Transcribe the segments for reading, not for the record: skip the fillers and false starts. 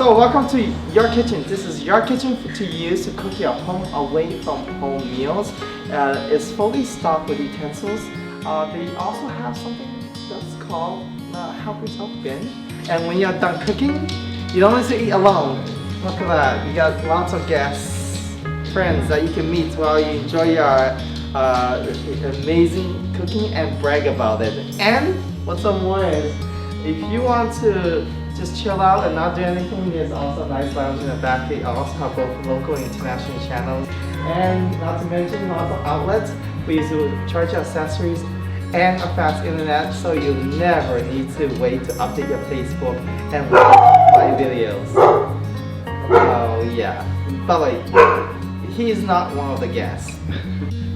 So welcome to your kitchen. This is your kitchen to use to cook your home away from home meals. It's fully stocked with utensils. They also have something that's called help yourself bin. And when you're done cooking, you don't need to eat alone. Look at that. You got lots of guests, friends that you can meet while you enjoy your amazing cooking and brag about it. And what's more is, if you want to just chill out and not do anything, there's also a nice lounge in the back. They also have both local and international channels. And not to mention lots of outlets for you to charge your accessories and a fast internet, so you never need to wait to update your Facebook and watch my videos. Oh yeah, but like, he's not one of the guests.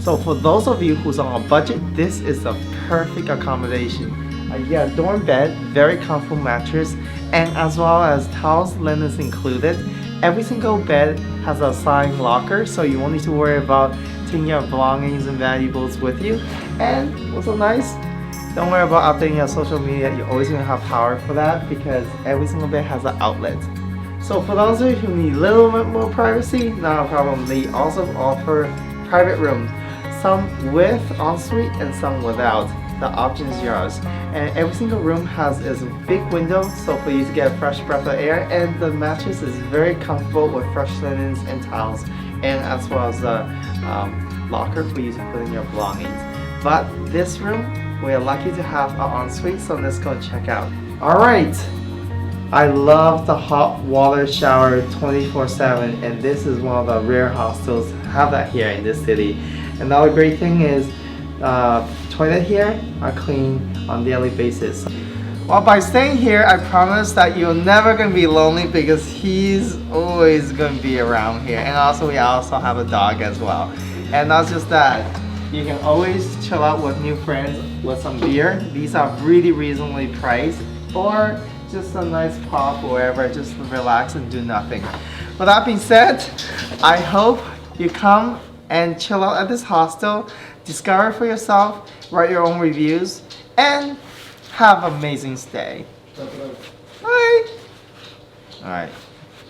So for those of you who's on a budget, this is the perfect accommodation. You get a dorm bed, very comfortable mattress, and as well as towels, linens included. Every single bed has a sliding locker, so you won't need to worry about taking your belongings and valuables with you. And what's so nice, don't worry about updating your social media. You're always going to have power for that because every single bed has an outlet. So for those of you who need a little bit more privacy, not a problem. They also offer private rooms, some with ensuite and some without. The option is yours. And every single room has a big window, so for you to get a fresh breath of air, and the mattress is very comfortable with fresh linens and towels, and as well as a locker for you to put in your belongings. But this room, we're lucky to have an ensuite, so let's go and check out. Alright, I love the hot water shower 24/7, and this is one of the rare hostels to have that here in this city. Another great thing is toilet here are clean on a daily basis. Well, by staying here, I promise that you're never going to be lonely because he's always going to be around here. And also, we also have a dog as well. And not just that, you can always chill out with new friends with some beer. These are really reasonably priced, or just a nice pop or wherever, just relax and do nothing. With that being said, I hope you come and chill out at this hostel, discover for yourself, write your own reviews, and have an amazing stay. Bye! Alright.